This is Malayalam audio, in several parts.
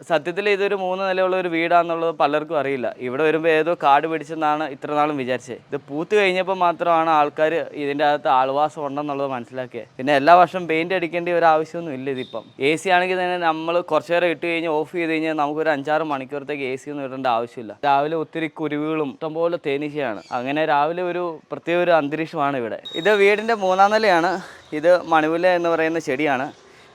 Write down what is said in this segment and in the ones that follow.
സത്യത്തിൽ ഇതൊരു 3 നിലയുള്ള ഒരു വീടാണെന്നുള്ളത് പലർക്കും അറിയില്ല. ഇവിടെ വരുമ്പോൾ ഏതോ കാട് പിടിച്ചെന്നാണ് ഇത്ര നാളും വിചാരിച്ചത്. ഇത് പൂത്ത് കഴിഞ്ഞപ്പോൾ മാത്രമാണ് ആൾക്കാർ ഇതിൻ്റെ അകത്ത് ആൾവാസം ഉണ്ടെന്നുള്ളത് മനസ്സിലാക്കിയത്. പിന്നെ എല്ലാ വർഷവും പെയിൻ്റ് അടിക്കേണ്ട ഒരു ആവശ്യമൊന്നും ഇല്ല ഇതിപ്പം. AC ആണെങ്കിൽ തന്നെ നമ്മൾ കുറച്ച് നേരം ഇട്ട് കഴിഞ്ഞ് ഓഫ് ചെയ്ത് കഴിഞ്ഞാൽ നമുക്കൊരു 5-6 മണിക്കൂറത്തേക്ക് AC ഒന്നും ഇടേണ്ട ആവശ്യമില്ല. രാവിലെ ഒത്തിരി കുരുവികളും ഇഷ്ടംപോലെ തേനീച്ചയാണ്. അങ്ങനെ രാവിലെ ഒരു പ്രത്യേക ഒരു അന്തരീക്ഷമാണ് ഇവിടെ. ഇത് വീടിൻ്റെ 3-ാം നിലയാണ്. ഇത് മണിമുല്ല എന്ന് പറയുന്ന ചെടിയാണ്.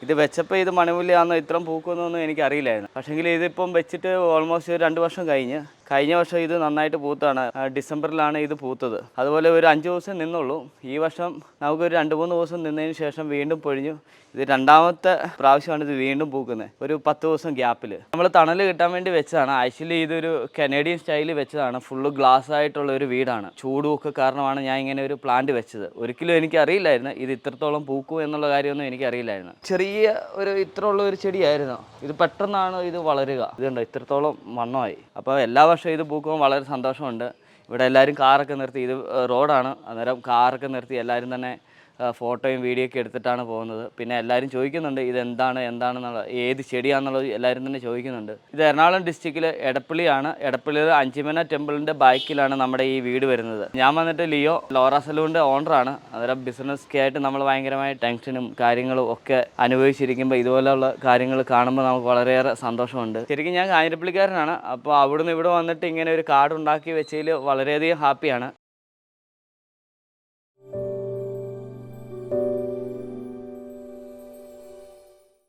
ഇത് വെച്ചപ്പോൾ ഇത് മണിമുല്ലയാണെന്നോ ഇത്രയും പൂക്കുന്നൊന്നും എനിക്കറിയില്ലായിരുന്നു. പക്ഷേങ്കിൽ ഇതിപ്പം വെച്ചിട്ട് ഓൾമോസ്റ്റ് 2 വർഷം കഴിഞ്ഞ വർഷം ഇത് നന്നായിട്ട് പൂത്താണ്. ഡിസംബറിലാണ് ഇത് പൂത്തത്. അതുപോലെ ഒരു 5 ദിവസം നിന്നുള്ളൂ. ഈ വർഷം നമുക്കൊരു 2-3 ദിവസം നിന്നതിന് ശേഷം വീണ്ടും പൊഴിഞ്ഞു. ഇത് 2ാമത്തെ പ്രാവശ്യമാണ് ഇത് വീണ്ടും പൂക്കുന്നത്, ഒരു 10 ദിവസം ഗ്യാപ്പിൽ. നമ്മൾ തണൽ കിട്ടാൻ വേണ്ടി വെച്ചതാണ്. ആക്ച്വലി ഇതൊരു കനേഡിയൻ സ്റ്റൈലിൽ വെച്ചതാണ്. ഫുള്ള് ഗ്ലാസ് ആയിട്ടുള്ള ഒരു വീടാണ്. ചൂടുമൊക്കെ കാരണമാണ് ഞാൻ ഇങ്ങനെ ഒരു പ്ലാന്റ് വെച്ചത്. ഒരിക്കലും എനിക്കറിയില്ലായിരുന്നു ഇത് ഇത്രത്തോളം പൂക്കും എന്നുള്ള കാര്യമൊന്നും എനിക്കറിയില്ലായിരുന്നു. ചെറിയ ഇത്രയുള്ള ഒരു ചെടിയായിരുന്നു. ഇത് പെട്ടെന്നാണ് ഇത് വളരുക. ഇതുണ്ട് ഇത്രത്തോളം വണ്ണമായി. അപ്പോൾ എല്ലാ വർഷവും ഇത് പൂക്കുമ്പോൾ വളരെ സന്തോഷമുണ്ട്. ഇവിടെ എല്ലാവരും കാറൊക്കെ നിർത്തി, ഇത് റോഡാണ്, അന്നേരം കാറൊക്കെ നിർത്തി എല്ലാവരും തന്നെ ഫോട്ടോയും വീഡിയോ ഒക്കെ എടുത്തിട്ടാണ് പോകുന്നത്. പിന്നെ എല്ലാവരും ചോദിക്കുന്നുണ്ട് എന്താണെന്നുള്ള ഏത് ചെടിയാണെന്നുള്ളത് എല്ലാവരും തന്നെ ചോദിക്കുന്നുണ്ട്. ഇത് എറണാകുളം ഡിസ്ട്രിക്റ്റിൽ എടപ്പള്ളിയാണ്. എടപ്പള്ളിയിൽ അഞ്ചുമന ടെമ്പിളിൻ്റെ ബാക്കിലാണ് നമ്മുടെ ഈ വീട് വരുന്നത്. ഞാൻ വന്നിട്ട് ലിയോ ലോറ സലൂണിൻ്റെ ഓണറാണ്. അന്നേരം ബിസിനസ്സൊക്കെ ആയിട്ട് നമ്മൾ ഭയങ്കരമായ ടെൻഷനും കാര്യങ്ങളും ഒക്കെ അനുഭവിച്ചിരിക്കുമ്പോൾ ഇതുപോലെയുള്ള കാര്യങ്ങൾ കാണുമ്പോൾ നമുക്ക് വളരെയേറെ സന്തോഷമുണ്ട്. ശരിക്കും ഞാൻ കാഞ്ഞിരപ്പള്ളിക്കാരനാണ്. അപ്പോൾ അവിടുന്ന് ഇവിടെ വന്നിട്ട് ഇങ്ങനെ ഒരു കാർഡ് ഉണ്ടാക്കി വെച്ചതിൽ വളരെയധികം ഹാപ്പിയാണ്.